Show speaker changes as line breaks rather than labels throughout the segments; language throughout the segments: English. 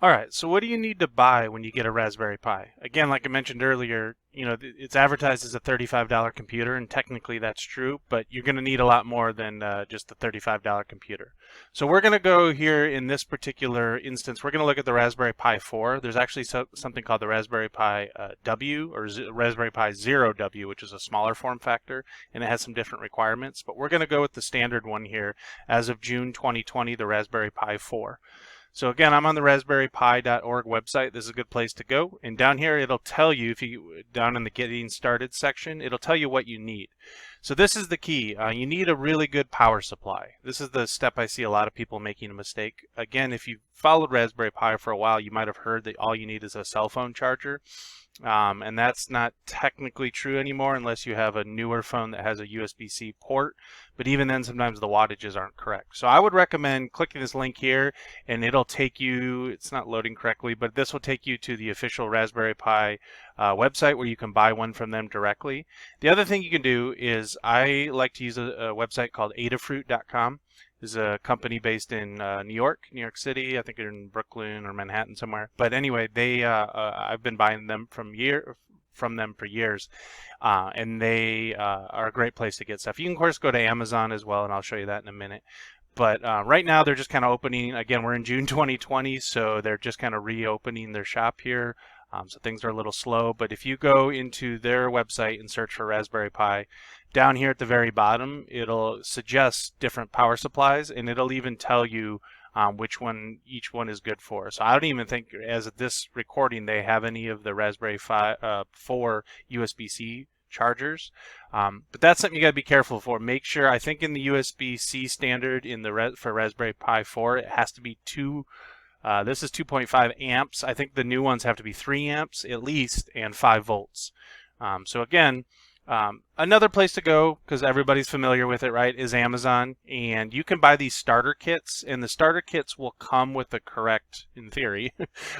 All right, so what do you need to buy when you get a Raspberry Pi? Again, like I mentioned earlier, it's advertised as a $35 computer, and technically that's true, but you're going to need a lot more than just a $35 computer. So we're going to go here in this particular instance, we're going to look at the Raspberry Pi 4. There's actually something called the Raspberry Pi W or Raspberry Pi Zero W, which is a smaller form factor, and it has some different requirements, but we're going to go with the standard one here as of June 2020, the Raspberry Pi 4. So again, I'm on the raspberrypi.org website. This is a good place to go. And down here, it'll tell you, if you down in the Getting Started section, it'll tell you what you need. So this is the key. You need a really good power supply. This is the step I see a lot of people making a mistake. Again, if you've followed Raspberry Pi for a while, you might have heard that all you need is a cell phone charger. And that's not technically true anymore unless you have a newer phone that has a USB-C port. But even then, sometimes the wattages aren't correct. So I would recommend clicking this link here, and it'll take you, it's not loading correctly, but this will take you to the official Raspberry Pi website where you can buy one from them directly. The other thing you can do is I like to use a website called adafruit.com. Is a company based in New York City. I think they're in Brooklyn or Manhattan somewhere. But anyway, I've been buying them from them for years, and they are a great place to get stuff. You can of course go to Amazon as well, and I'll show you that in a minute. But right now they're just kind of opening. Again, we're in June 2020, so they're just kind of reopening their shop here. So things are a little slow, but if you go into their website and search for Raspberry Pi, down here at the very bottom, it'll suggest different power supplies, and it'll even tell you which one each one is good for. So I don't even think, as of this recording, they have any of the Raspberry 4 USB-C chargers. But that's something you got to be careful for. Make sure, I think in the USB-C standard for Raspberry Pi 4, it has to be this is 2.5 amps. I think the new ones have to be 3 amps at least and 5 volts. So again, another place to go, because everybody's familiar with it, right, is Amazon. And you can buy these starter kits, and the starter kits will come with the correct, in theory,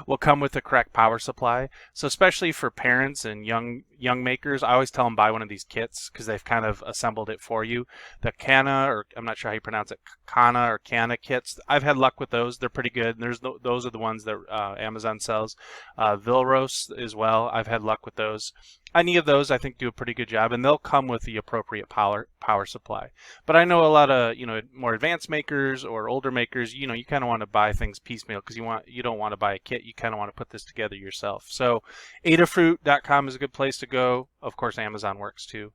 will come with the correct power supply. So especially for parents and young makers, I always tell them buy one of these kits because they've kind of assembled it for you. The Cana, or I'm not sure how you pronounce it, Cana kits, I've had luck with those. They're pretty good. And those are the ones that Amazon sells. Vilros as well, I've had luck with those. Any of those I think do a pretty good job, and they'll come with the appropriate power supply. But I know a lot of more advanced makers or older makers, you kind of want to buy things piecemeal because you don't want to buy a kit. You kind of want to put this together yourself. So adafruit.com is a good place to go. Of course, Amazon works too.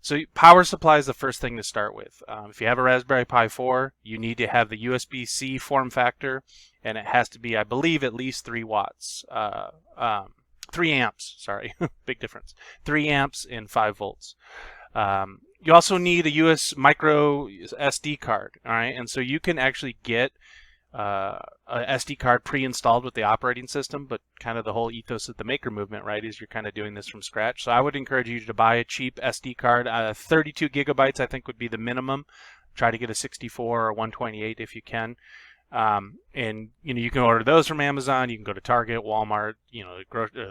So power supply is the first thing to start with. If you have a Raspberry Pi 4, you need to have the USB-C form factor, and it has to be, I believe, at least 3 watts. 3 amps, sorry, big difference. 3 amps and 5 volts. You also need a US micro SD card, all right? And so you can actually get a SD card pre-installed with the operating system, but kind of the whole ethos of the maker movement, right, is you're kind of doing this from scratch. So I would encourage you to buy a cheap SD card. 32 gigabytes I think would be the minimum. Try to get a 64 or 128 if you can. And you can order those from Amazon. You can go to Target, Walmart,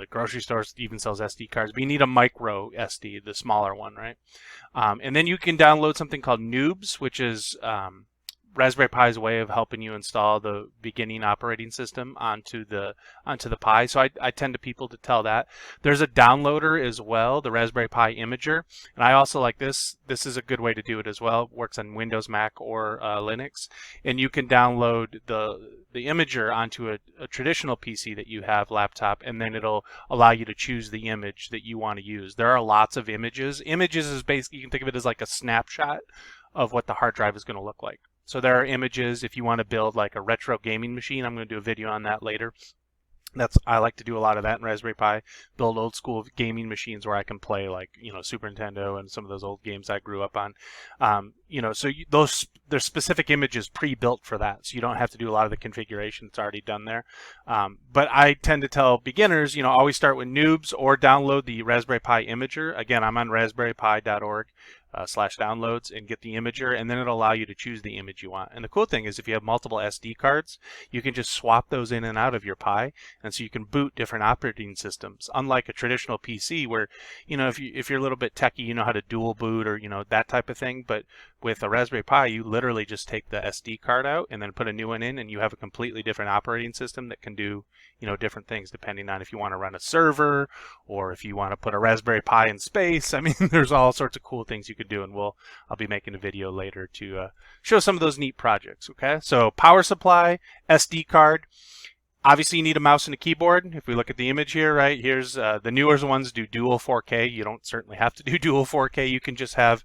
grocery stores even sells SD cards, but you need a micro SD, the smaller one, right? And then you can download something called Noobs, which is Raspberry Pi's way of helping you install the beginning operating system onto the Pi. So I tend to people to tell that. There's a downloader as well, the Raspberry Pi Imager, and I also like this. This is a good way to do it as well. It works on Windows, Mac, or Linux, and you can download the Imager onto a traditional PC that you have, laptop, and then it'll allow you to choose the image that you want to use. There are lots of images. Images is basically, you can think of it as like a snapshot of what the hard drive is going to look like. So there are images if you want to build like a retro gaming machine. I'm going to do a video on that later. I like to do a lot of that in Raspberry Pi, build old school gaming machines where I can play like, Super Nintendo and some of those old games I grew up on. So there's specific images pre-built for that. So you don't have to do a lot of the configuration. It's already done there. But I tend to tell beginners, always start with Noobs or download the Raspberry Pi Imager. Again, I'm on raspberrypi.org. slash downloads and get the imager, and then it'll allow you to choose the image you want. And the cool thing is if you have multiple SD cards, you can just swap those in and out of your Pi, and so you can boot different operating systems. Unlike a traditional PC where, if you're a little bit techy, you know how to dual boot or that type of thing. But with a Raspberry Pi, you literally just take the SD card out and then put a new one in, and you have a completely different operating system that can do different things depending on if you want to run a server or if you want to put a Raspberry Pi in space. I mean, there's all sorts of cool things you could do, and I'll be making a video later to show some of those neat projects. Okay, so power supply, SD card. Obviously, you need a mouse and a keyboard. If we look at the image here, right, here's the newer ones do dual 4K. You don't certainly have to do dual 4K. You can just have,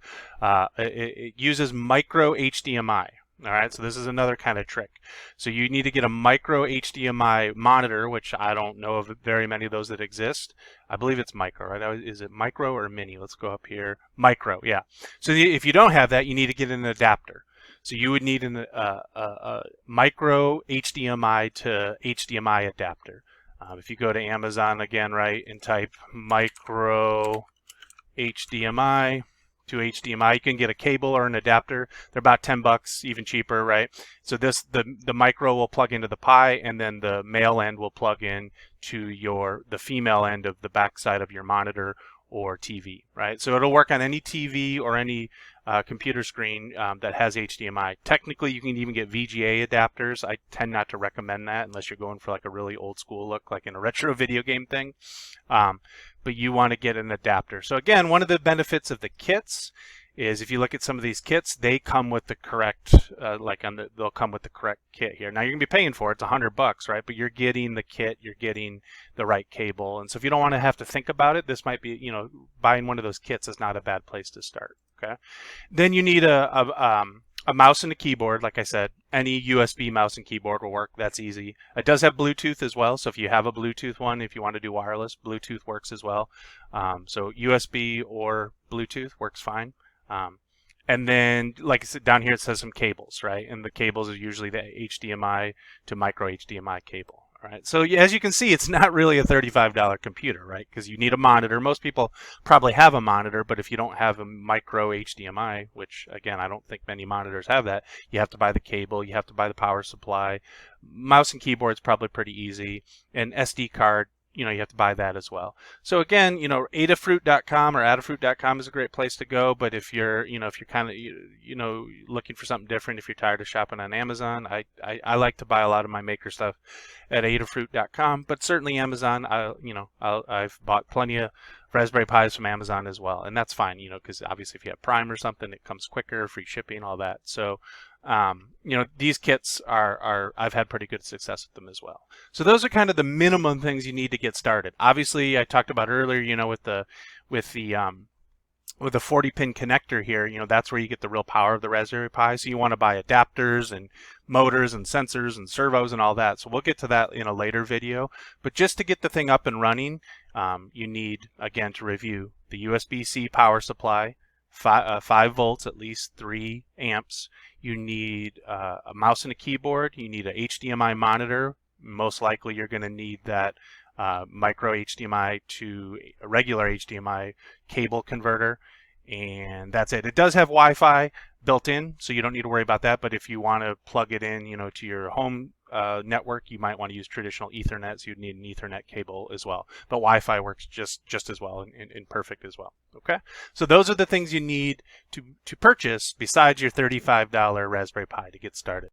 it uses micro HDMI. All right, so this is another kind of trick. So you need to get a micro HDMI monitor, which I don't know of very many of those that exist. I believe it's micro, right? Is it micro or mini? Let's go up here. Micro, yeah. So if you don't have that, you need to get an adapter. So you would need a micro HDMI to HDMI adapter. If you go to Amazon again, right, and type micro HDMI to HDMI, you can get a cable or an adapter. They're about $10, even cheaper, right? So the micro will plug into the Pi, and then the male end will plug in to the female end of the backside of your monitor or TV, right? So it'll work on any TV or any computer screen that has HDMI. Technically, you can even get VGA adapters. I tend not to recommend that unless you're going for like a really old school look, like in a retro video game thing. But you want to get an adapter. So again, one of the benefits of the kits is if you look at some of these kits, they come with the correct, they'll come with the correct kit here. Now you're gonna be paying for it, it's $100, right? But you're getting the kit, you're getting the right cable. And so if you don't want to have to think about it, this might be, buying one of those kits is not a bad place to start. Okay. Then you need a mouse and a keyboard. Like I said, any USB mouse and keyboard will work. That's easy. It does have Bluetooth as well. So if you have a Bluetooth one, if you want to do wireless, Bluetooth works as well. So USB or Bluetooth works fine. And then, like I said, down here it says some cables, right? And the cables are usually the HDMI to micro HDMI cable. Right. So as you can see, it's not really a $35 computer, right? Because you need a monitor. Most people probably have a monitor, but if you don't have a micro HDMI, which again, I don't think many monitors have that, you have to buy the cable, you have to buy the power supply. Mouse and keyboard is probably pretty easy. And SD card, you have to buy that as well. So again, Adafruit.com or Adafruit.com is a great place to go. But if you're, if you're kind of, looking for something different, if you're tired of shopping on Amazon, I like to buy a lot of my maker stuff at Adafruit.com. But certainly Amazon, I've bought plenty of Raspberry Pis from Amazon as well, and that's fine, because obviously if you have Prime or something, it comes quicker, free shipping, all that. So these kits I've had pretty good success with them as well. So those are kind of the minimum things you need to get started. Obviously, I talked about earlier, with the 40-pin connector here, that's where you get the real power of the Raspberry Pi. So you want to buy adapters and motors and sensors and servos and all that. So we'll get to that in a later video. But just to get the thing up and running, you need, again, to review, the USB-C power supply, 5 volts, at least 3 amps. You need a mouse and a keyboard. You need a HDMI monitor. Most likely you're going to need that micro HDMI to a regular HDMI cable converter, and that's it. It does have Wi-Fi built in, so you don't need to worry about that. But if you want to plug it in, to your home network, you might want to use traditional Ethernet, so you'd need an Ethernet cable as well. But Wi-Fi works just as well and perfect as well. Okay, so those are the things you need to purchase besides your $35 Raspberry Pi to get started.